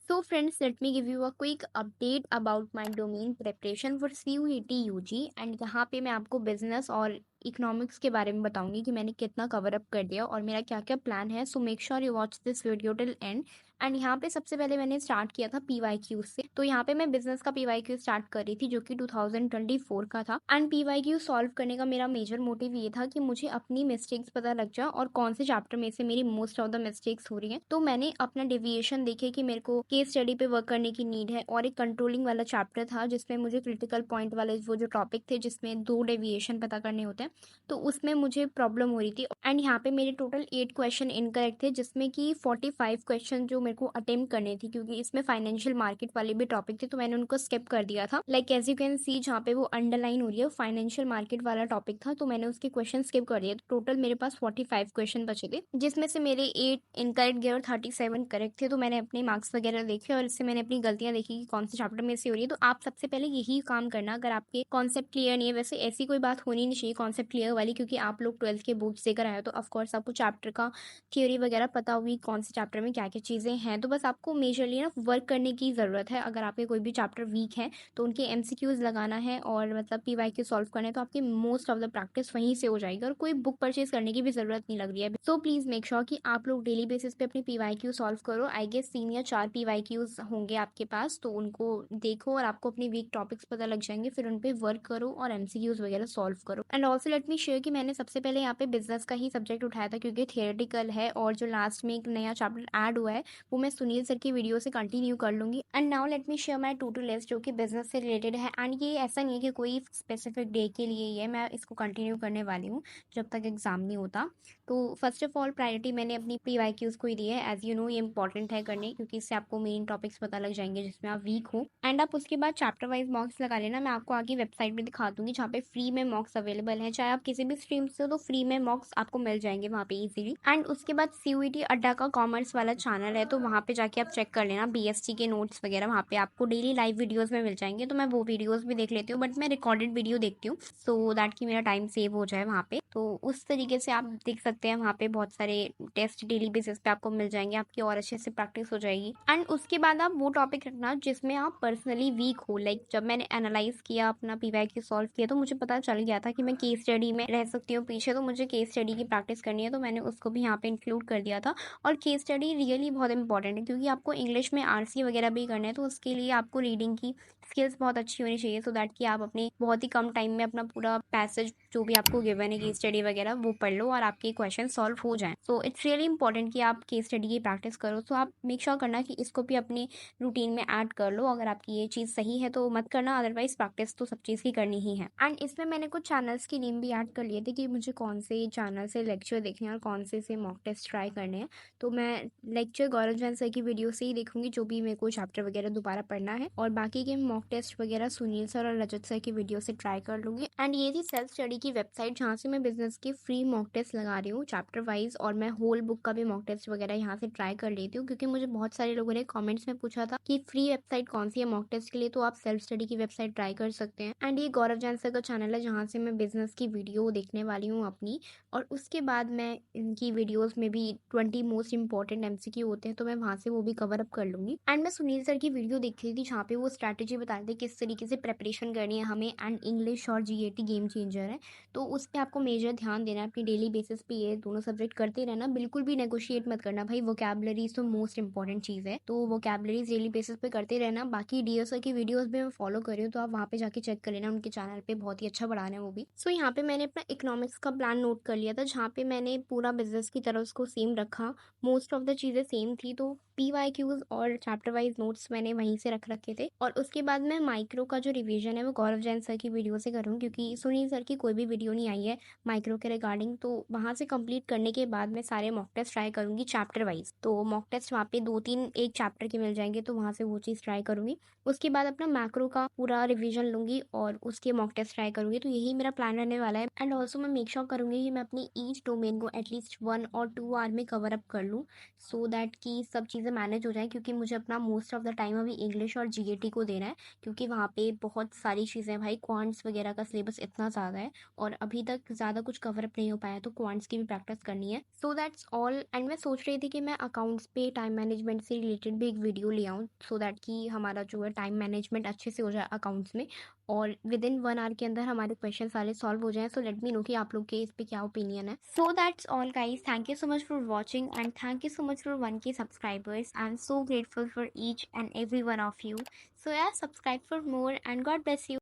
So friends, let me give you a quick update about my domain preparation for CUET UG and यहाँ पे मैं आपको business और economics के बारे में बताऊंगी कि मैंने कितना कवर अप कर दिया और मेरा क्या क्या प्लान है। So make sure you watch this video till and. And यहाँ पे सबसे पहले मैंने स्टार्ट किया था PYQ से। तो यहाँ पे मैं बिजनेस का PYQ स्टार्ट कर रही थी जो कि 2024 का था। एंड PYQ सॉल्व करने का मेरा मेजर मोटिव ये था कि मुझे अपनी मिस्टेक्स पता लग जाए और कौन से चैप्टर में से मेरी मोस्ट ऑफ द मिस्टेक्स हो रही है। तो मैंने अपना डेविएशन देखे कि मेरे को केस स्टडी पे वर्क करने की नीड है और एक कंट्रोलिंग वाला चैप्टर था जिसमें मुझे क्रिटिकल पॉइंट वाले वो जो टॉपिक थे जिसमें 2 डेविएशन पता करने होते हैं, तो उसमें मुझे प्रॉब्लम हो रही थी। एंड यहाँ पे मेरे टोटल 8 क्वेश्चन इनकरेक्ट थे जिसमें कि 45 क्वेश्चन जो मेरे को अटेम्प्ट करने थे, क्योंकि इसमें फाइनेंशियल मार्केट वाले भी टॉपिक थे तो मैंने उनको स्किप कर दिया था। Like as you can see जहाँ पे वो अंडरलाइन हो रही है फाइनेंशियल मार्केट वाला टॉपिक था तो मैंने उसके क्वेश्चन स्किप कर दिए। तो टोटल मेरे पास 45 क्वेश्चन बचे थे जिसमें से मेरे 8 इनकरेक्ट गए और 37 करेक्ट थे। तो मैंने अपने मार्क्स वगैरह देखे और इससे मैंने अपनी गलतियां देखी कि कौन से चैप्टर में से हो रही है। तो आप सबसे पहले यही काम करना अगर आपके कॉन्सेप्ट क्लियर नहीं है। वैसे ऐसी कोई बात होनी नहीं चाहिए कॉन्सेप्ट क्लियर वाली, क्योंकि आप लोग 12th के बोर्ड्स देकर आए हो तो ऑफकोर्स आपको चैप्टर का थ्योरी वगैरह पता होगी कौन से चैप्टर में क्या क्या चीज़ें हैं। तो बस आपको मेजरली ना वर्क करने की ज़रूरत है। अगर आपके कोई भी चैप्टर वीक है तो उनके MCQs लगाना है और मतलब PYQ सॉल्व करना है, तो आपकी मोस्ट ऑफ द प्रैक्टिस वहीं से हो जाएगी और कोई बुक परचेज करने की भी ज़रूरत नहीं लग रही है। सो प्लीज़ मेक श्योर कि आप लोग डेली बेसिस पे अपनी PYQ सॉल्व करो। आई गेस 3 या 4 PYQs होंगे आपके पास, तो उनको देखो और आपको अपनी वीक टॉपिक्स पता लग जाएंगे, फिर उन पर वर्क करो और MCQs वगैरह सॉल्व करो। And also let me share कि मैंने सबसे पहले यहाँ पे बिजनेस का ही सब्जेक्ट उठाया था क्योंकि थियोरेटिकल है और जो लास्ट में एक नया चैप्टर ऐड हुआ है वो मैं सुनील सर की वीडियो से कंटिन्यू कर लूंगी। And now let me share my to do list जो कि बिजनेस से रिलेटेड है। एंड ये ऐसा नहीं है कि कोई स्पेसिफिक डे के लिए ही है, मैं इसको कंटिन्यू करने वाली हूँ जब तक एग्जाम नहीं होता। तो फर्स्ट ऑफ ऑल प्रायोरिटी मैंने अपनी PYQs को ही दी है। एज यू नो ये इंपॉर्टेंट है करने, क्योंकि इससे आपको मेन टॉपिक्स पता लग जाएंगे जिसमें आप वीक हो। एंड आप उसके बाद चैप्टर वाइज मॉक्स लगा लेना। मैं आपको आगे वेबसाइट में दिखा दूंगी जहाँ पे फ्री में मॉक्स अवेलेबल है। चाहे आप किसी भी स्ट्रीम से हो तो फ्री में मॉक्स आपको मिल जाएंगे वहाँ पे इजीली। एंड उसके बाद CUET अड्डा का कॉमर्स वाला चैनल है तो वहाँ पे जाके आप चेक कर लेना BST के नोट्स वगैरह, वहाँ पे आपको डेली लाइव वीडियोस में मिल जाएंगे। तो मैं वो वीडियोस भी देख लेती हूँ, बट मैं रिकॉर्डेड वीडियो देखती हूँ सो दैट कि मेरा टाइम सेव हो जाए वहाँ पे। तो उस तरीके से आप देख सकते हैं, वहाँ पे बहुत सारे टेस्ट डेली बेसिस पे आपको मिल जाएंगे, आपकी और अच्छे से प्रैक्टिस हो जाएगी। एंड उसके बाद आप वो टॉपिक रखना जिसमें आप पर्सनली वीक हो। लाइक जब मैंने एनालाइज किया अपना PYQ सॉल्व किया तो मुझे पता चल गया था कि मैं केस स्टडी में रह सकती हूँ पीछे, तो मुझे केस स्टडी की प्रैक्टिस करनी है, तो मैंने उसको भी यहाँ पे इंक्लूड कर दिया था। और केस स्टडी रियली बहुत इंपॉर्टेंट है क्योंकि आपको इंग्लिश में RC वगैरह भी करना है, तो उसके लिए आपको रीडिंग की स्किल्स बहुत अच्छी होनी चाहिए सो दैट कि आप अपने बहुत ही कम टाइम में अपना पूरा पैसेज जो भी आपको गिवन है केस स्टडी वगैरह वो पढ़ लो और आपके क्वेश्चन सॉल्व हो जाएं। सो इट्स रियली इंपॉर्टेंट कि आप केस स्टडी की प्रैक्टिस करो। सो आप मेक श्योर करना कि इसको भी अपने रूटीन में ऐड कर लो। अगर आपकी ये चीज़ सही है तो मत करना, अदरवाइज प्रैक्टिस तो सब चीज़ की करनी ही है। एंड इसमें मैंने कुछ चैनल्स की नेम भी ऐड कर लिए थे कि मुझे कौन से चैनल से लेक्चर देखने हैं और कौन से मॉक टेस्ट ट्राई करने हैं। तो मैं लेक्चर गौरव जैन सर की वीडियो से ही देखूंगी जो भी मेरे को चैप्टर वगैरह दोबारा पढ़ना है, और बाकी के मॉक टेस्ट वगैरह सुनील सर और रजत सर की वीडियो से ट्राई कर लूंगी। एंड ये थी सेल्फ स्टडी की वेबसाइट जहाँ से मैं बिजनेस के फ्री मॉक टेस्ट लगा रही हूँ चैप्टर वाइज, और मैं होल बुक का भी मॉक टेस्ट वगैरह यहाँ से ट्राई कर लेती हूँ क्योंकि मुझे बहुत सारे लोगों ने कमेंट्स में पूछा था कि फ्री वेबसाइट कौन सी है मॉक टेस्ट के लिए, तो आप सेल्फ स्टडी की वेबसाइट ट्राई कर सकते हैं। एंड ये गौरव जैन सर का चैनल है जहाँ से मैं बिजनेस की वीडियो देखने वाली हूँ अपनी, और उसके बाद मैं इनकी वीडियोस में भी 20 मोस्ट इंपॉर्टेंट MCQ होते हैं तो मैं वहाँ से वो भी कवर अप कर लूंगी। एंड मैं सुनील सर की वीडियो देख रही थी जहाँ पे वो स्ट्रैटेजी बता रहे थे किस तरीके से प्रेपरेशन करनी है हमें। एंड इंग्लिश और GAT गेम चेंजर है, तो उस पर आपको मेजर ध्यान देना है। अपनी डेली बेसिस पे ये दोनों सब्जेक्ट करते रहना, बिल्कुल भी नेगोशिएट मत करना भाई। वोकैबलरीज तो मोस्ट इंपॉर्टेंट चीज़ है, तो वोकैबलरीज डेली बेसिस पे करते रहना। बाकी DO सर की वीडियोस भी मैं फॉलो कर रही हूँ तो आप वहाँ पे जाके चेक कर लेना, उनके चैनल पे बहुत ही अच्छा बढ़ा रहे हैं वो भी। सो यहाँ पे मैंने अपना इकोनॉमिक्स का प्लान नोट कर लिया था जहाँ पे मैंने पूरा बिजनेस की तरह उसको सेम रखा। मोस्ट ऑफ द चीज़ें सेम थी, तो PYQs और चैप्टर वाइज नोट्स मैंने वहीं से रख रखे थे। और उसके बाद मैं माइक्रो का जो रिवीजन है वो गौरव जैन सर की वीडियो से करूँ क्योंकि सुनील सर की कोई भी वीडियो नहीं आई है माइक्रो के रिगार्डिंग। तो वहाँ से कंप्लीट करने के बाद मैं सारे मॉक टेस्ट ट्राई करूँगी चैप्टर वाइज। तो मॉक टेस्ट वहाँ पे 2-3 एक चैप्टर के मिल जाएंगे तो वहाँ से वो चीज़ ट्राई करूँगी। उसके बाद अपना मैक्रो का पूरा रिवीजन लूँगी और उसके मॉक टेस्ट ट्राई करूँगी। तो यही मेरा प्लान रहने वाला है। एंड ऑल्सो मैं मेक श्योर करूँगी कि मैं अपनी ईच डोमेन को एटलीस्ट 1 और 2 आवर में कवर अप कर लूँ सो दैट कि सब चीज़ें चीज़ें मैनेज हो जाएँ, क्योंकि मुझे अपना मोस्ट ऑफ द टाइम अभी इंग्लिश और जीएटी को देना है, क्योंकि वहाँ पे बहुत सारी चीज़ें भाई, क्वांट्स वगैरह का सिलेबस इतना ज़्यादा है और अभी तक ज़्यादा कुछ कवर अप नहीं हो पाया, तो क्वांट्स की भी प्रैक्टिस करनी है। So that's all. एंड मैं सोच रही थी कि मैं अकाउंट्स पे टाइम मैनेजमेंट से रिलेटेड भी एक वीडियो ले आऊँ, सो दैट कि हमारा जो है टाइम मैनेजमेंट अच्छे से हो जाए अकाउंट्स में, और विद इन 1 आवर के अंदर हमारे क्वेश्चन सारे सॉल्व हो जाएँ। सो लेट मी नो कि आप लोग के इस पे क्या ओपिनियन है। So that's all guys, thank you so much for watching and thank you so much for 1K subscribers. I am so grateful for each and every one of you. So यार, subscribe for more and God bless you.